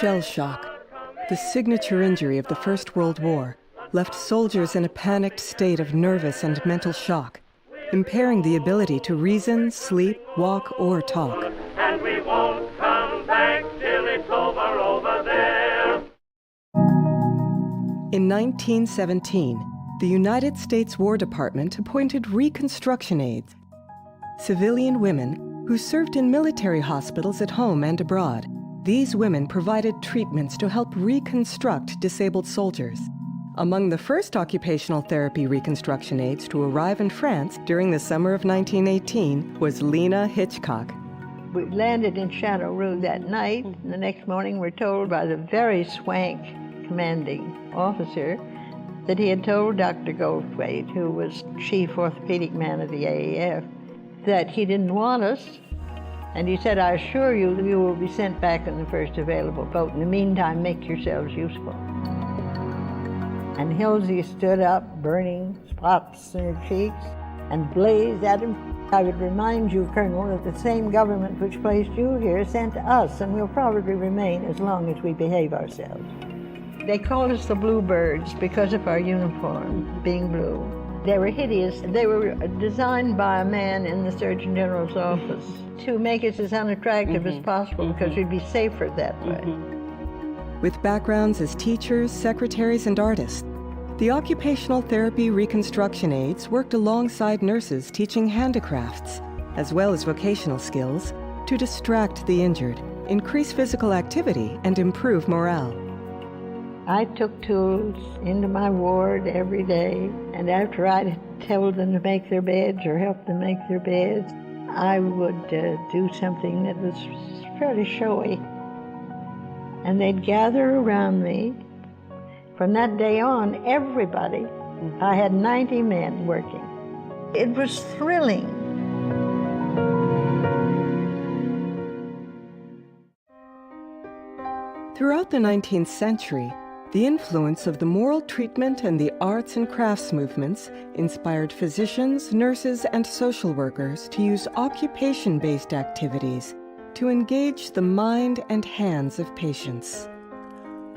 Shell shock, the signature injury of the First World War, left soldiers in a panicked state of nervous and mental shock, impairing the ability to reason, sleep, walk, or talk. And we won't come back till it's over there. In 1917, the United States War Department appointed reconstruction aides, civilian women who served in military hospitals at home and abroad. These women provided treatments to help reconstruct disabled soldiers. Among the first occupational therapy reconstruction aides to arrive in France during the summer of 1918 was Lena Hitchcock. We landed in Châteauroux that night, and the next morning we're told by the very swank commanding officer that he had told Dr. Goldthwait, who was chief orthopedic man of the AAF, that he didn't want us, and he said, I assure you that you will be sent back on the first available boat. In the meantime, make yourselves useful. And Hilsey stood up, burning spots in her cheeks, and blazed at him. I would remind you, Colonel, that the same government which placed you here sent us, and will probably remain as long as we behave ourselves. They called us the Bluebirds because of our uniform being blue. They were hideous. They were designed by a man in the Surgeon General's office to make us as unattractive as possible because we'd be safer that way. With backgrounds as teachers, secretaries, and artists, the occupational therapy reconstruction aides worked alongside nurses teaching handicrafts, as well as vocational skills, to distract the injured, increase physical activity, and improve morale. I took tools into my ward every day, and after I told them to make their beds or help them make their beds, I would do something that was fairly showy. And they'd gather around me. From that day on, everybody, I had 90 men working. It was thrilling. Throughout the 19th century, the influence of the moral treatment and the arts and crafts movements inspired physicians, nurses, and social workers to use occupation-based activities to engage the mind and hands of patients.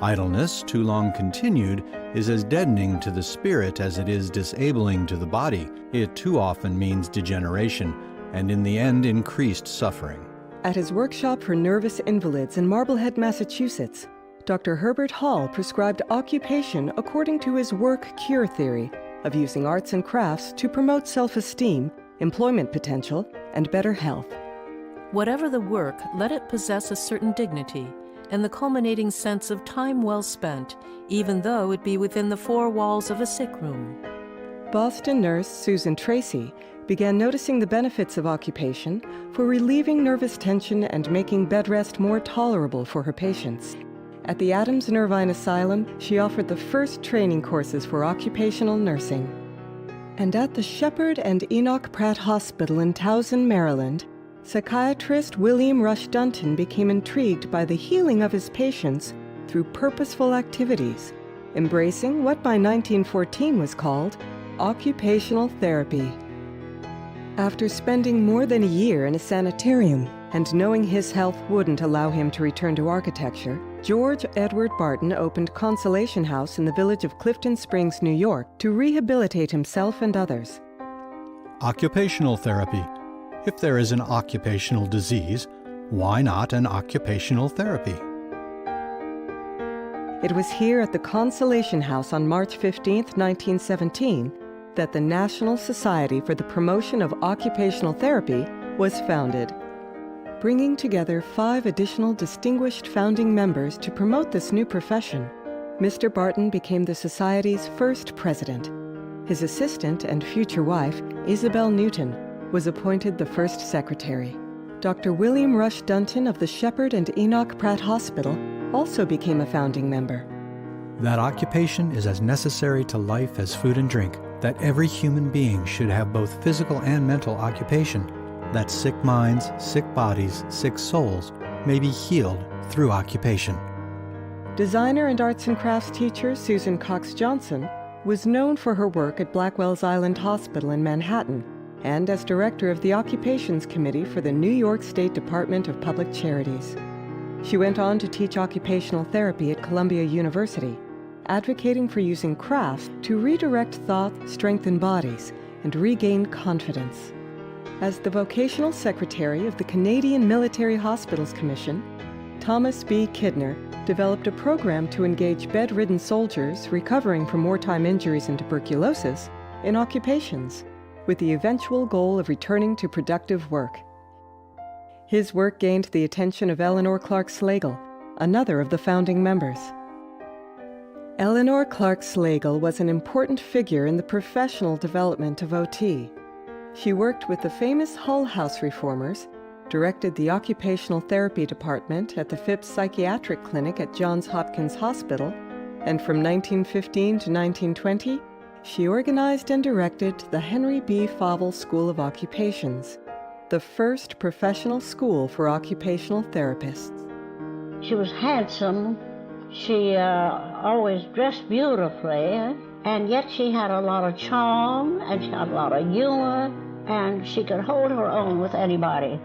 Idleness, too long continued, is as deadening to the spirit as it is disabling to the body. It too often means degeneration, and in the end, increased suffering. At his workshop for nervous invalids in Marblehead, Massachusetts, Dr. Herbert Hall prescribed occupation according to his work-cure theory of using arts and crafts to promote self-esteem, employment potential, and better health. Whatever the work, let it possess a certain dignity and the culminating sense of time well spent, even though it be within the four walls of a sick room. Boston nurse Susan Tracy began noticing the benefits of occupation for relieving nervous tension and making bed rest more tolerable for her patients. At the Adams Nervine Asylum, she offered the first training courses for occupational nursing. And at the Shepherd and Enoch Pratt Hospital in Towson, Maryland, psychiatrist William Rush Dunton became intrigued by the healing of his patients through purposeful activities, embracing what by 1914 was called occupational therapy. After spending more than a year in a sanitarium and knowing his health wouldn't allow him to return to architecture, George Edward Burton opened Consolation House in the village of Clifton Springs, New York, to rehabilitate himself and others. Occupational therapy. If there is an occupational disease, why not an occupational therapy? It was here at the Consolation House on March 15, 1917, that the National Society for the Promotion of Occupational Therapy was founded, bringing together 5 additional distinguished founding members to promote this new profession. Mr. Barton became the Society's first president. His assistant and future wife, Isabel Newton, was appointed the first secretary. Dr. William Rush Dunton of the Shepherd and Enoch Pratt Hospital also became a founding member. That occupation is as necessary to life as food and drink, that every human being should have both physical and mental occupation, that sick minds, sick bodies, sick souls may be healed through occupation. Designer and arts and crafts teacher Susan Cox Johnson was known for her work at Blackwell's Island Hospital in Manhattan and as director of the Occupations Committee for the New York State Department of Public Charities. She went on to teach occupational therapy at Columbia University, advocating for using crafts to redirect thought, strengthen bodies, and regain confidence. As the vocational secretary of the Canadian Military Hospitals Commission, Thomas B. Kidner developed a program to engage bedridden soldiers recovering from wartime injuries and tuberculosis in occupations, with the eventual goal of returning to productive work. His work gained the attention of Eleanor Clark Slagle, another of the founding members. Eleanor Clark Slagle was an important figure in the professional development of OT. She worked with the famous Hull House reformers, directed the Occupational Therapy Department at the Phipps Psychiatric Clinic at Johns Hopkins Hospital, and from 1915 to 1920, she organized and directed the Henry B. Favell School of Occupations, the first professional school for occupational therapists. She was handsome. She always dressed beautifully, and yet she had a lot of charm, and she had a lot of humor, and she could hold her own with anybody.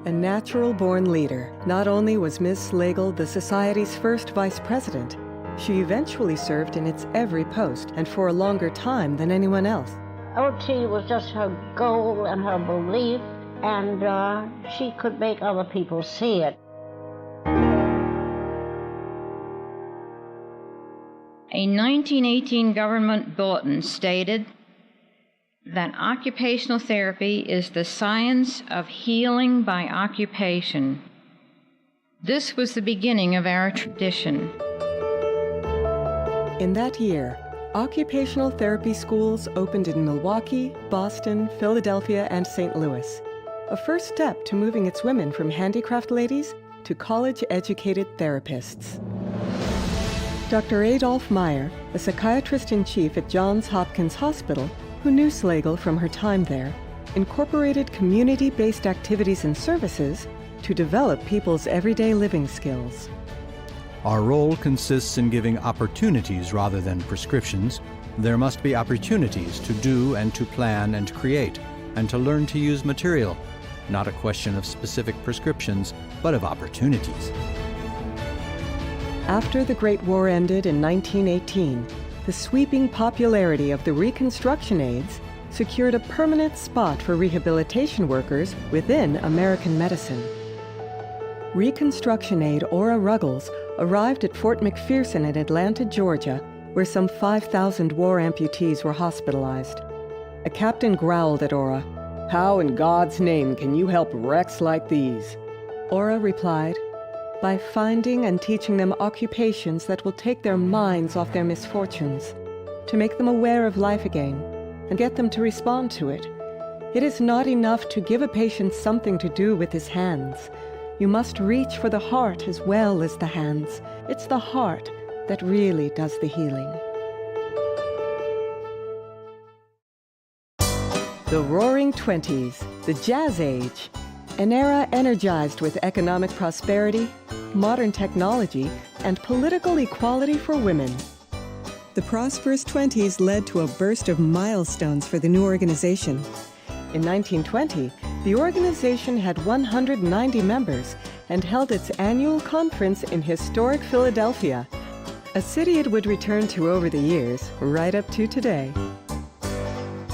A natural-born leader, not only was Ms. Slagle the Society's first vice president, she eventually served in its every post and for a longer time than anyone else. OT was just her goal and her belief, and she could make other people see it. A 1918 government bulletin stated that occupational therapy is the science of healing by occupation. This was the beginning of our tradition. In that year, occupational therapy schools opened in Milwaukee, Boston, Philadelphia, and St. Louis, a first step to moving its women from handicraft ladies to college-educated therapists. Dr. Adolph Meyer, a psychiatrist-in-chief at Johns Hopkins Hospital, who knew Slagle from her time there, incorporated community-based activities and services to develop people's everyday living skills. Our role consists in giving opportunities rather than prescriptions. There must be opportunities to do and to plan and create, and to learn to use material. Not a question of specific prescriptions, but of opportunities. After the Great War ended in 1918, the sweeping popularity of the Reconstruction aids secured a permanent spot for rehabilitation workers within American medicine. Reconstruction aide Ora Ruggles arrived at Fort McPherson in Atlanta, Georgia, where some 5,000 war amputees were hospitalized. A captain growled at Ora, "How in God's name can you help wrecks like these?" Ora replied, "By finding and teaching them occupations that will take their minds off their misfortunes, to make them aware of life again, and get them to respond to it. It is not enough to give a patient something to do with his hands. You must reach for the heart as well as the hands. It's the heart that really does the healing." The Roaring Twenties, the Jazz Age, an era energized with economic prosperity, modern technology, and political equality for women. The prosperous 20s led to a burst of milestones for the new organization. In 1920, the organization had 190 members and held its annual conference in historic Philadelphia, a city it would return to over the years, right up to today.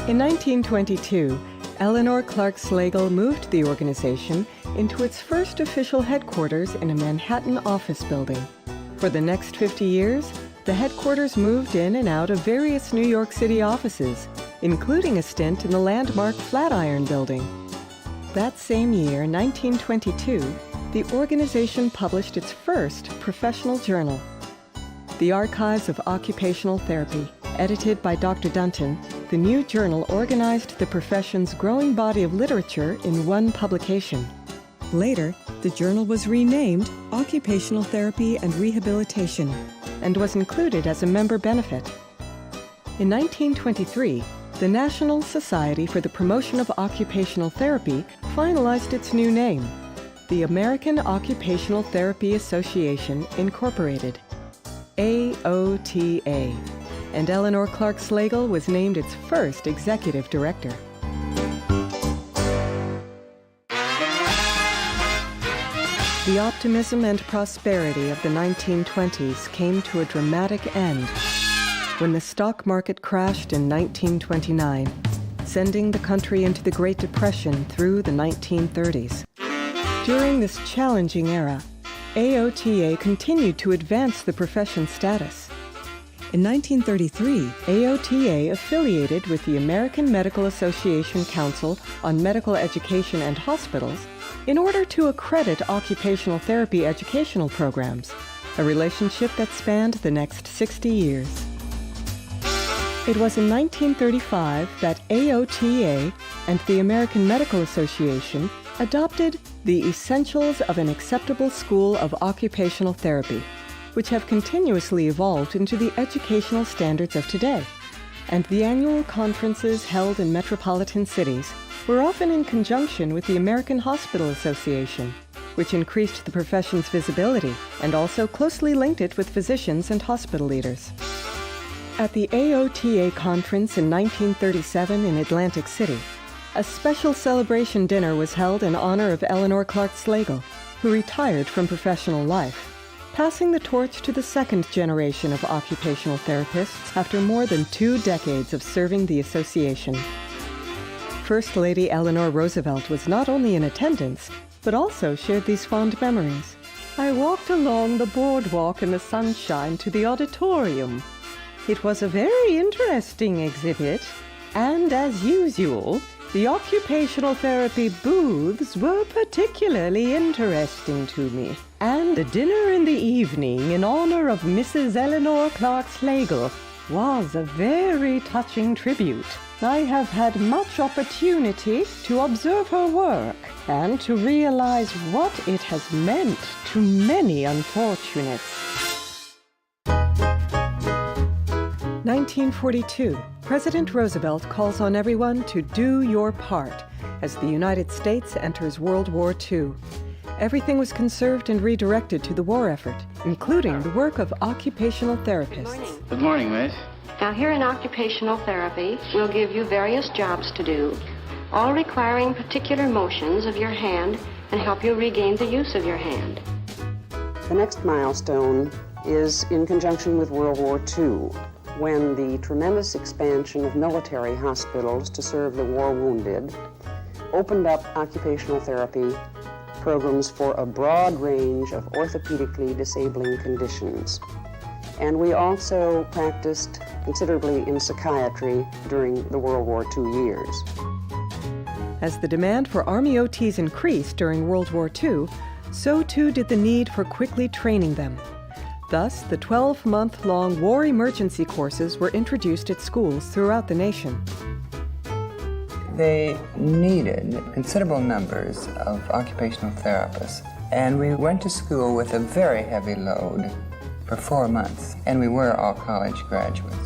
In 1922, Eleanor Clark Slagle moved the organization into its first official headquarters in a Manhattan office building. For the next 50 years, the headquarters moved in and out of various New York City offices, including a stint in the landmark Flatiron Building. That same year, 1922, the organization published its first professional journal, The Archives of Occupational Therapy. Edited by Dr. Dunton, the new journal organized the profession's growing body of literature in one publication. Later, the journal was renamed Occupational Therapy and Rehabilitation and was included as a member benefit. In 1923, the National Society for the Promotion of Occupational Therapy finalized its new name, the American Occupational Therapy Association, Incorporated, AOTA, and Eleanor Clark Slagle was named its first executive director. The optimism and prosperity of the 1920s came to a dramatic end when the stock market crashed in 1929, sending the country into the Great Depression through the 1930s. During this challenging era, AOTA continued to advance the profession's status. In 1933, AOTA affiliated with the American Medical Association Council on Medical Education and Hospitals in order to accredit occupational therapy educational programs, a relationship that spanned the next 60 years. It was in 1935 that AOTA and the American Medical Association adopted the Essentials of an Acceptable School of Occupational Therapy, which have continuously evolved into the educational standards of today. And the annual conferences held in metropolitan cities were often in conjunction with the American Hospital Association, which increased the profession's visibility and also closely linked it with physicians and hospital leaders. At the AOTA conference in 1937 in Atlantic City, a special celebration dinner was held in honor of Eleanor Clark Slagle, who retired from professional life, passing the torch to the second generation of occupational therapists after more than 2 decades of serving the association. First Lady Eleanor Roosevelt was not only in attendance, but also shared these fond memories. "I walked along the boardwalk in the sunshine to the auditorium. It was a very interesting exhibit, and as usual, the occupational therapy booths were particularly interesting to me. And the dinner in the evening in honor of Mrs. Eleanor Clark Slagle was a very touching tribute. I have had much opportunity to observe her work and to realize what it has meant to many unfortunates." 1942, President Roosevelt calls on everyone to do your part as the United States enters World War II. Everything was conserved and redirected to the war effort, including the work of occupational therapists. Good morning, Miss. Now, here in occupational therapy, we'll give you various jobs to do, all requiring particular motions of your hand and help you regain the use of your hand. The next milestone is in conjunction with World War II, when the tremendous expansion of military hospitals to serve the war wounded opened up occupational therapy programs for a broad range of orthopedically disabling conditions. And we also practiced considerably in psychiatry during the World War II years. As the demand for Army OTs increased during World War II, so too did the need for quickly training them. Thus, the 12-month-long war emergency courses were introduced at schools throughout the nation. They needed considerable numbers of occupational therapists, and we went to school with a very heavy load for 4 months, and we were all college graduates.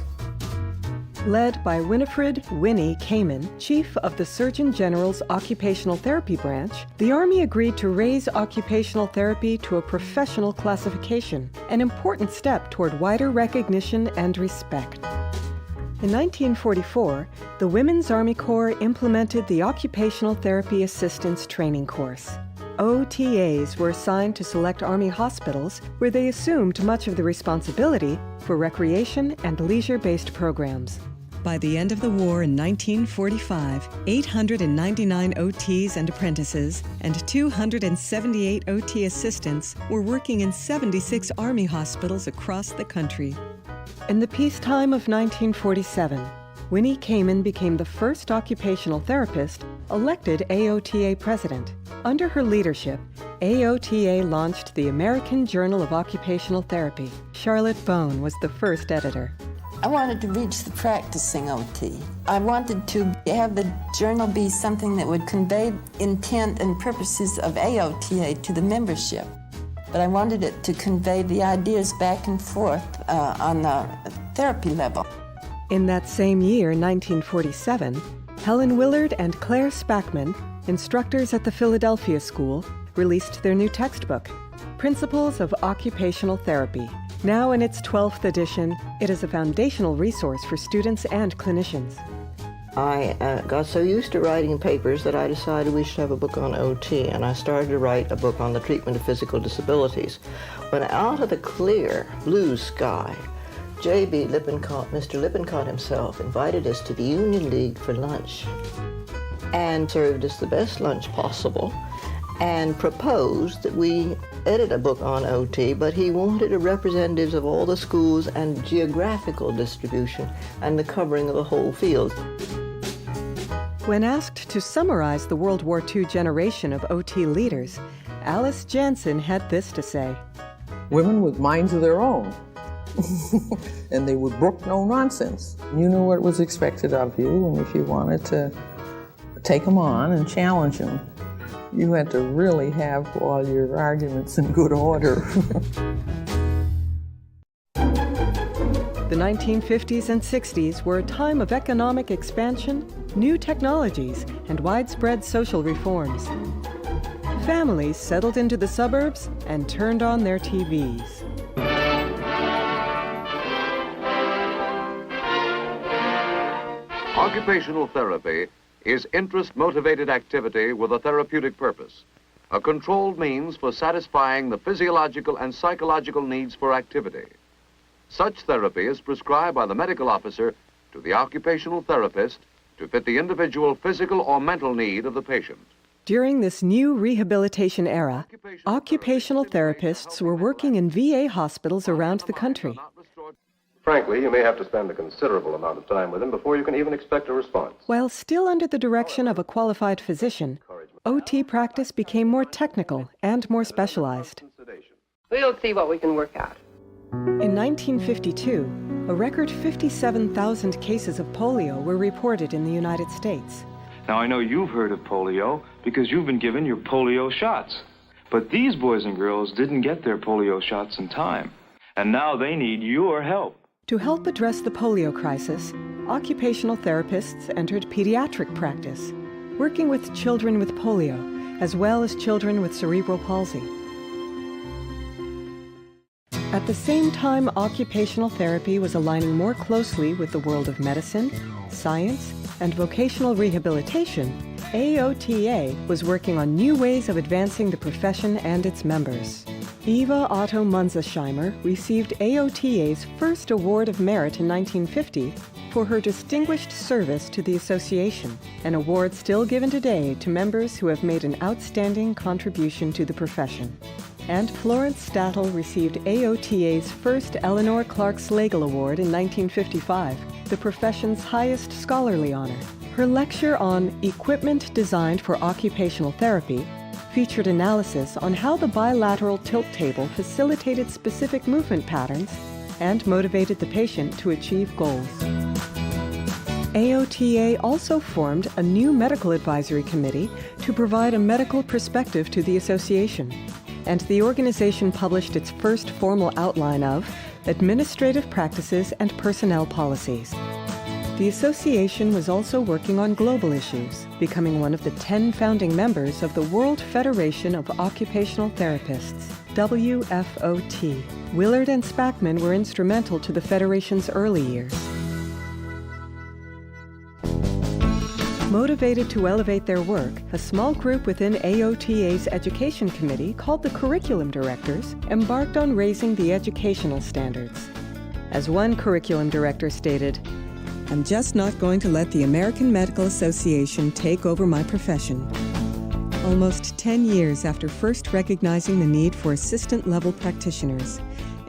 Led by Winifred "Winnie" Kamen, chief of the Surgeon General's Occupational Therapy Branch, the Army agreed to raise occupational therapy to a professional classification, an important step toward wider recognition and respect. In 1944, the Women's Army Corps implemented the Occupational Therapy Assistance Training Course. OTAs were assigned to select Army hospitals where they assumed much of the responsibility for recreation and leisure-based programs. By the end of the war in 1945, 899 OTs and apprentices and 278 OT assistants were working in 76 Army hospitals across the country. In the peacetime of 1947, Winnie Kamen became the first occupational therapist elected AOTA president. Under her leadership, AOTA launched the American Journal of Occupational Therapy. Charlotte Bone was the first editor. I wanted to reach the practicing OT. I wanted to have the journal be something that would convey intent and purposes of AOTA to the membership. But I wanted it to convey the ideas back and forth on the therapy level. In that same year, 1947, Helen Willard and Claire Spackman, instructors at the Philadelphia School, released their new textbook, Principles of Occupational Therapy. Now in its 12th edition, it is a foundational resource for students and clinicians. I got so used to writing papers that I decided we should have a book on OT, and I started to write a book on the treatment of physical disabilities. When out of the clear blue sky, J.B. Lippincott, Mr. Lippincott himself, invited us to the Union League for lunch and served us the best lunch possible and proposed that we edit a book on OT, but he wanted representatives of all the schools and geographical distribution and the covering of the whole field. When asked to summarize the World War II generation of OT leaders, Alice Jansen had this to say. Women with minds of their own. And they would brook no nonsense. You knew what was expected of you, and if you wanted to take them on and challenge them, you had to really have all your arguments in good order. The 1950s and 60s were a time of economic expansion, new technologies, and widespread social reforms. Families settled into the suburbs and turned on their TVs. Occupational therapy is interest-motivated activity with a therapeutic purpose, a controlled means for satisfying the physiological and psychological needs for activity. Such therapy is prescribed by the medical officer to the occupational therapist to fit the individual physical or mental need of the patient. During this new rehabilitation era, occupational therapists were working in VA hospitals around the country. Frankly, you may have to spend a considerable amount of time with him before you can even expect a response. While still under the direction of a qualified physician, OT practice became more technical and more specialized. We'll see what we can work out. In 1952, a record 57,000 cases of polio were reported in the United States. Now, I know you've heard of polio because you've been given your polio shots. But these boys and girls didn't get their polio shots in time, and now they need your help. To help address the polio crisis, occupational therapists entered pediatric practice, working with children with polio, as well as children with cerebral palsy. At the same time occupational therapy was aligning more closely with the world of medicine, science, and vocational rehabilitation, AOTA was working on new ways of advancing the profession and its members. Eva Otto Munzesheimer received AOTA's first Award of Merit in 1950 for her distinguished service to the association, an award still given today to members who have made an outstanding contribution to the profession. And Florence Stattle received AOTA's first Eleanor Clark Slagle Award in 1955, the profession's highest scholarly honor. Her lecture on Equipment Designed for Occupational Therapy featured analysis on how the bilateral tilt table facilitated specific movement patterns and motivated the patient to achieve goals. AOTA also formed a new medical advisory committee to provide a medical perspective to the association, and the organization published its first formal outline of administrative practices and personnel policies. The association was also working on global issues, becoming one of the 10 founding members of the World Federation of Occupational Therapists, WFOT. Willard and Spackman were instrumental to the Federation's early years. Motivated to elevate their work, a small group within AOTA's Education Committee, called the Curriculum Directors, embarked on raising the educational standards. As one curriculum director stated, "I'm just not going to let the American Medical Association take over my profession." Almost 10 years after first recognizing the need for assistant-level practitioners,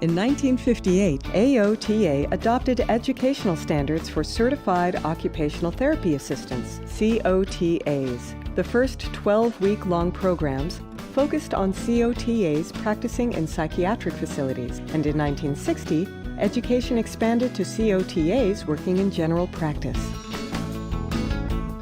in 1958, AOTA adopted educational standards for Certified Occupational Therapy Assistants, COTAs. The first 12-week-long programs focused on COTAs practicing in psychiatric facilities, and in 1960, education expanded to COTAs working in general practice.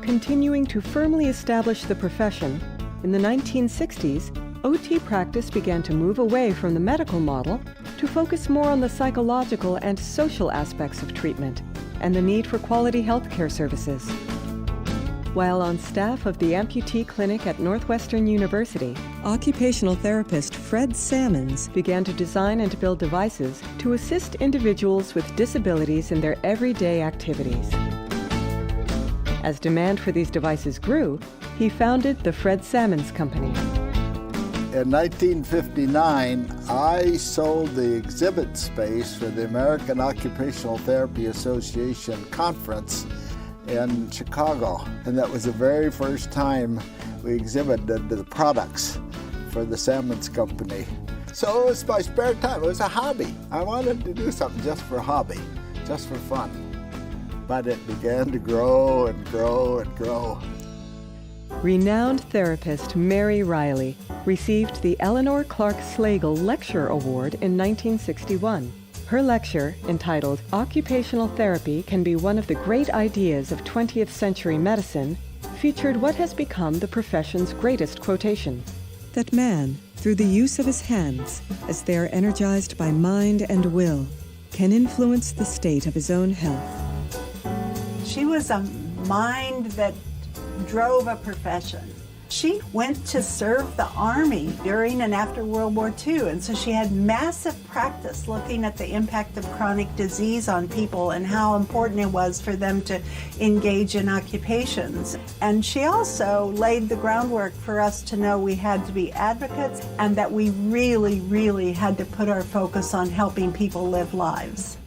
Continuing to firmly establish the profession, in the 1960s, OT practice began to move away from the medical model to focus more on the psychological and social aspects of treatment and the need for quality healthcare services. While on staff of the amputee clinic at Northwestern University, occupational therapist Fred Sammons began to design and build devices to assist individuals with disabilities in their everyday activities. As demand for these devices grew, he founded the Fred Sammons Company. In 1959, I sold the exhibit space for the American Occupational Therapy Association conference in Chicago. And that was the very first time we exhibited the products for the Sammons Company. So it was my spare time. It was a hobby. I wanted to do something just for hobby, just for fun. But it began to grow and grow and grow. Renowned therapist Mary Riley received the Eleanor Clark Slagle Lecture Award in 1961. Her lecture, entitled Occupational Therapy Can Be One of the Great Ideas of 20th Century Medicine, featured what has become the profession's greatest quotation. That man, through the use of his hands, as they are energized by mind and will, can influence the state of his own health. She was a mind that drove a profession. She went to serve the Army during and after World War II, and so she had massive practice looking at the impact of chronic disease on people and how important it was for them to engage in occupations. And she also laid the groundwork for us to know we had to be advocates and that we really, really had to put our focus on helping people live lives.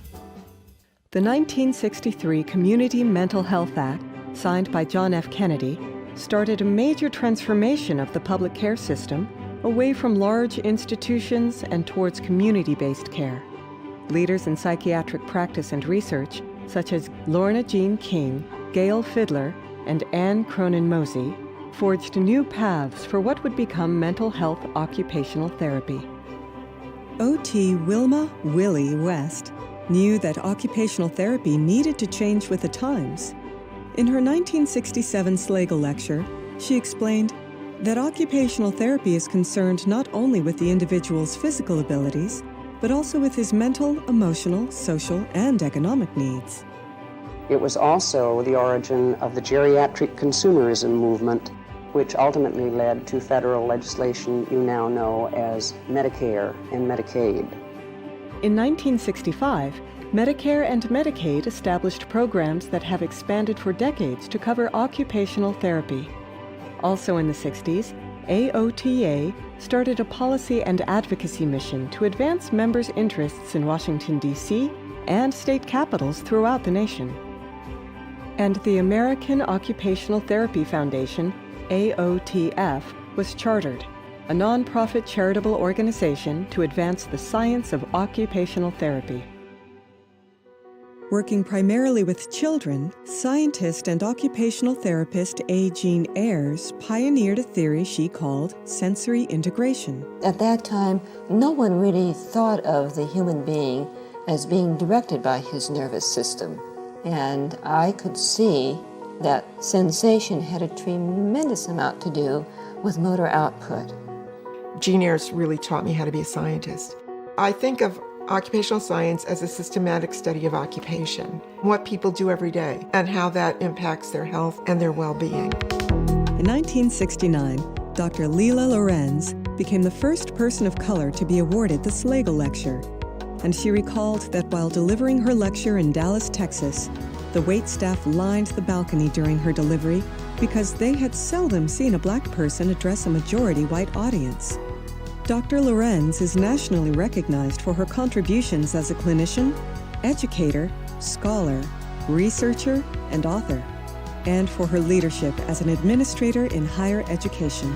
The 1963 Community Mental Health Act, signed by John F. Kennedy, started a major transformation of the public care system away from large institutions and towards community-based care. Leaders in psychiatric practice and research, such as Lorna Jean King, Gail Fidler, and Anne Cronin-Mosey, forged new paths for what would become mental health occupational therapy. O.T. Wilma Willie West knew that occupational therapy needed to change with the times. In her 1967 Slagle lecture, she explained that occupational therapy is concerned not only with the individual's physical abilities, but also with his mental, emotional, social, and economic needs. It was also the origin of the geriatric consumerism movement, which ultimately led to federal legislation you now know as Medicare and Medicaid. In 1965, Medicare and Medicaid established programs that have expanded for decades to cover occupational therapy. Also in the 60s, AOTA started a policy and advocacy mission to advance members' interests in Washington, D.C. and state capitals throughout the nation. And the American Occupational Therapy Foundation, AOTF, was chartered, a nonprofit charitable organization to advance the science of occupational therapy. Working primarily with children, scientist and occupational therapist A. Jean Ayres pioneered a theory she called sensory integration. At that time, no one really thought of the human being as being directed by his nervous system. And I could see that sensation had a tremendous amount to do with motor output. Jean Ayres really taught me how to be a scientist. I think of occupational science as a systematic study of occupation, what people do every day, and how that impacts their health and their well-being. In 1969, Dr. Leila Lorenz became the first person of color to be awarded the Slagle Lecture, and she recalled that while delivering her lecture in Dallas, Texas, the waitstaff lined the balcony during her delivery because they had seldom seen a black person address a majority white audience. Dr. Lorenz is nationally recognized for her contributions as a clinician, educator, scholar, researcher, and author, and for her leadership as an administrator in higher education.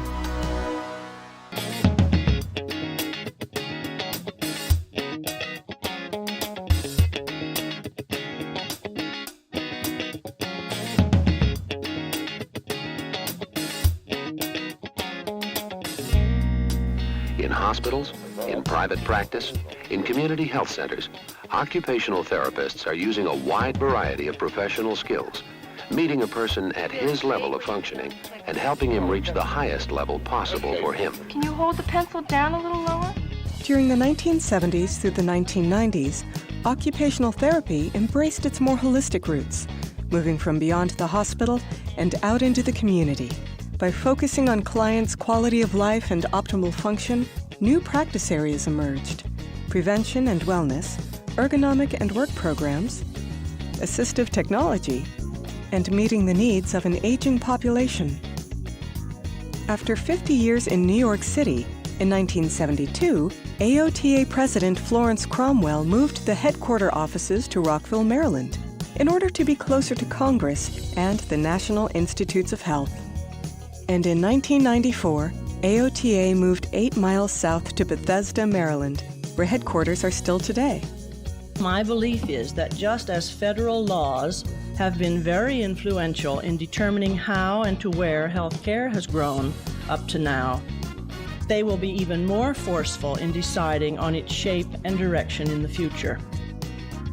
In hospitals, in private practice, in community health centers, occupational therapists are using a wide variety of professional skills, meeting a person at his level of functioning and helping him reach the highest level possible for him. Can you hold the pencil down a little lower? During the 1970s through the 1990s, occupational therapy embraced its more holistic roots, moving from beyond the hospital and out into the community. By focusing on clients' quality of life and optimal function, new practice areas emerged: prevention and wellness, ergonomic and work programs, assistive technology, and meeting the needs of an aging population. After 50 years in New York City, in 1972, AOTA President Florence Cromwell moved the headquarter offices to Rockville, Maryland, in order to be closer to Congress and the National Institutes of Health. And in 1994, AOTA moved 8 miles south to Bethesda, Maryland, where headquarters are still today. My belief is that just as federal laws have been very influential in determining how and to where health care has grown up to now, they will be even more forceful in deciding on its shape and direction in the future.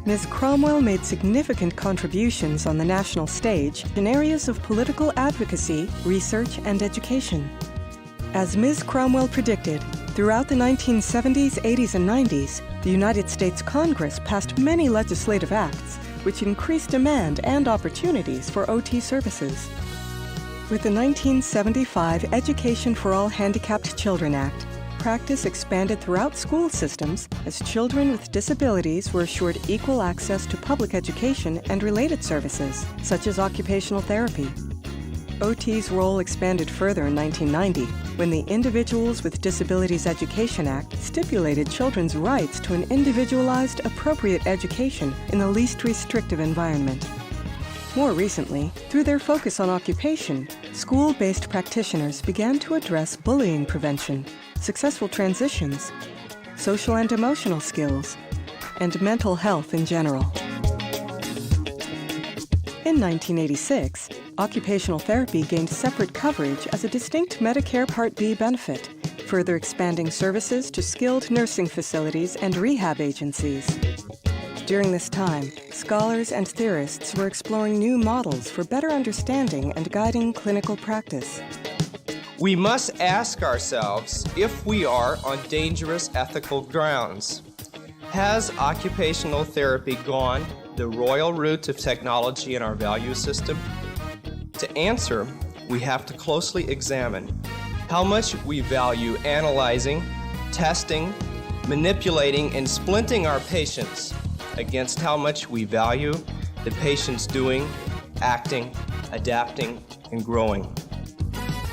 Ms. Cromwell made significant contributions on the national stage in areas of political advocacy, research, and education. As Ms. Cromwell predicted, throughout the 1970s, 80s, and 90s, the United States Congress passed many legislative acts which increased demand and opportunities for OT services. With the 1975 Education for All Handicapped Children Act, practice expanded throughout school systems as children with disabilities were assured equal access to public education and related services, such as occupational therapy. OT's role expanded further in 1990, when the Individuals with Disabilities Education Act stipulated children's rights to an individualized, appropriate education in the least restrictive environment. More recently, through their focus on occupation, school-based practitioners began to address bullying prevention, successful transitions, social and emotional skills, and mental health in general. In 1986, occupational therapy gained separate coverage as a distinct Medicare Part B benefit, further expanding services to skilled nursing facilities and rehab agencies. During this time, scholars and theorists were exploring new models for better understanding and guiding clinical practice. We must ask ourselves if we are on dangerous ethical grounds. Has occupational therapy gone the royal route of technology in our value system? To answer, we have to closely examine how much we value analyzing, testing, manipulating, and splinting our patients against how much we value the patients doing, acting, adapting, and growing.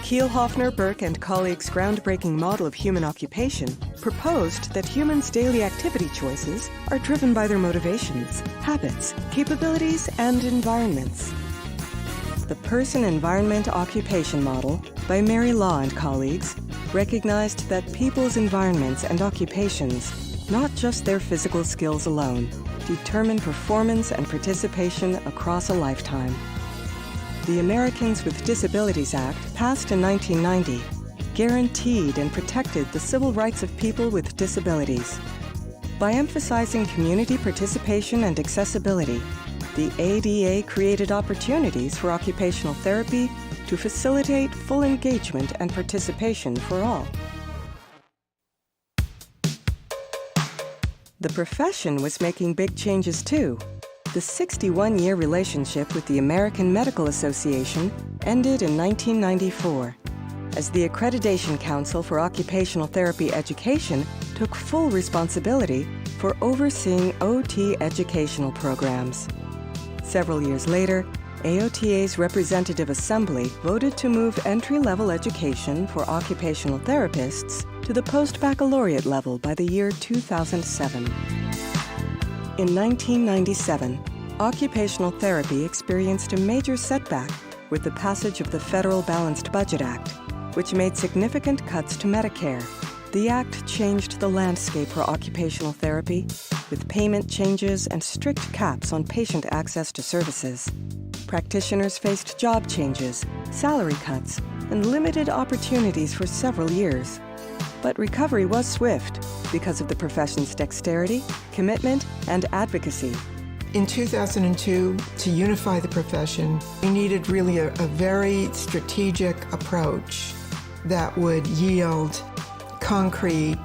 Kielhofner, Burke, and colleagues' groundbreaking model of human occupation proposed that humans' daily activity choices are driven by their motivations, habits, capabilities, and environments. The Person-Environment-Occupation model by Mary Law and colleagues recognized that people's environments and occupations, not just their physical skills alone, determine performance and participation across a lifetime. The Americans with Disabilities Act, passed in 1990, guaranteed and protected the civil rights of people with disabilities. By emphasizing community participation and accessibility, the ADA created opportunities for occupational therapy to facilitate full engagement and participation for all. The profession was making big changes too. The 61-year relationship with the American Medical Association ended in 1994, as the Accreditation Council for Occupational Therapy Education took full responsibility for overseeing OT educational programs. Several years later, AOTA's Representative Assembly voted to move entry-level education for occupational therapists to the post-baccalaureate level by the year 2007. In 1997, occupational therapy experienced a major setback with the passage of the Federal Balanced Budget Act, which made significant cuts to Medicare. The act changed the landscape for occupational therapy, with payment changes and strict caps on patient access to services. Practitioners faced job changes, salary cuts, and limited opportunities for several years. But recovery was swift because of the profession's dexterity, commitment, and advocacy. In 2002, to unify the profession, we needed really a very strategic approach that would yield concrete,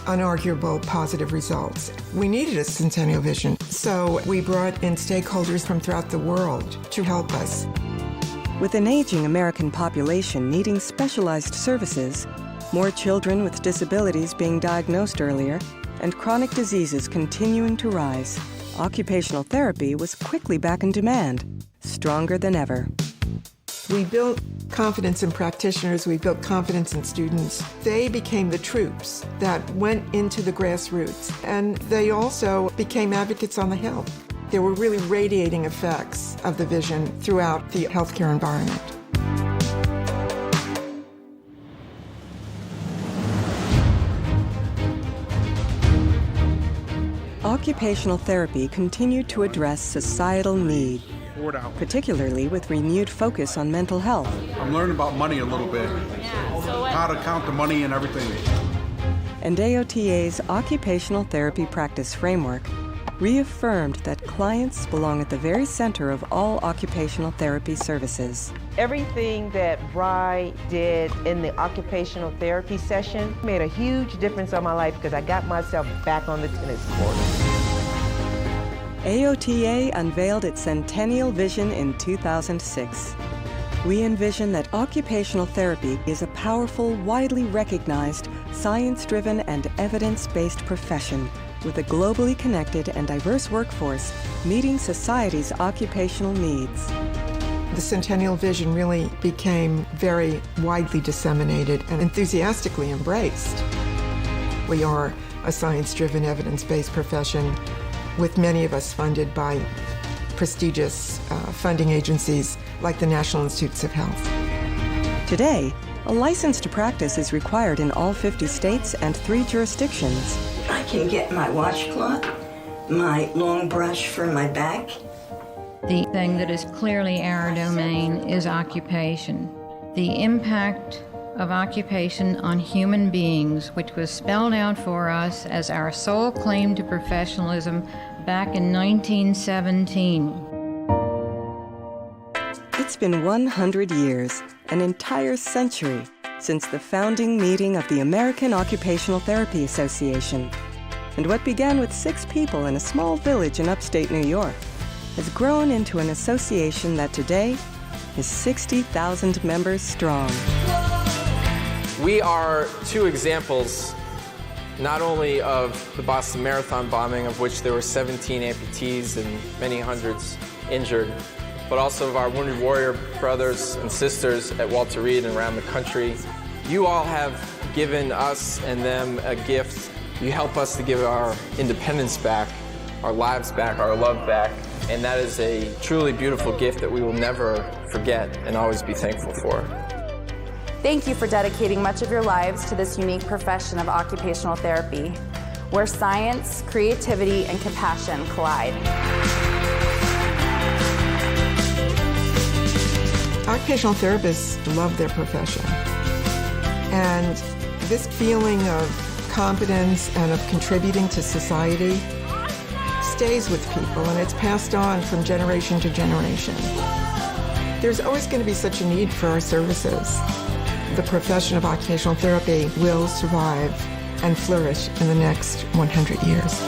unarguable positive results. We needed a centennial vision, so we brought in stakeholders from throughout the world to help us. With an aging American population needing specialized services, more children with disabilities being diagnosed earlier, and chronic diseases continuing to rise, occupational therapy was quickly back in demand, stronger than ever. We built confidence in practitioners, we built confidence in students. They became the troops that went into the grassroots, and they also became advocates on the Hill. There were really radiating effects of the vision throughout the healthcare environment. Occupational therapy continued to address societal need, particularly with renewed focus on mental health. I'm learning about money a little bit, how to count the money and everything. And AOTA's Occupational Therapy Practice Framework reaffirmed that clients belong at the very center of all occupational therapy services. Everything that Rjeille did in the occupational therapy session made a huge difference on my life because I got myself back on the tennis court. AOTA unveiled its centennial vision in 2006. We envision that occupational therapy is a powerful, widely recognized, science-driven and evidence-based profession with a globally connected and diverse workforce meeting society's occupational needs. The Centennial Vision really became very widely disseminated and enthusiastically embraced. We are a science-driven, evidence-based profession, with many of us funded by prestigious funding agencies like the National Institutes of Health. Today, a license to practice is required in all 50 states and 3 jurisdictions. I can get my washcloth, my long brush for my back. The thing that is clearly our domain is occupation. The impact of occupation on human beings, which was spelled out for us as our sole claim to professionalism back in 1917. It's been 100 years, an entire century, since the founding meeting of the American Occupational Therapy Association. And what began with 6 people in a small village in upstate New York has grown into an association that today is 60,000 members strong. We are 2 examples, not only of the Boston Marathon bombing, of which there were 17 amputees and many hundreds injured, but also of our wounded warrior brothers and sisters at Walter Reed and around the country. You all have given us and them a gift. You help us to give our independence back, our lives back, our love back, and that is a truly beautiful gift that we will never forget and always be thankful for. Thank you for dedicating much of your lives to this unique profession of occupational therapy, where science, creativity, and compassion collide. Occupational therapists love their profession. And this feeling of competence and of contributing to society stays with people, and it's passed on from generation to generation. There's always going to be such a need for our services. The profession of occupational therapy will survive and flourish in the next 100 years.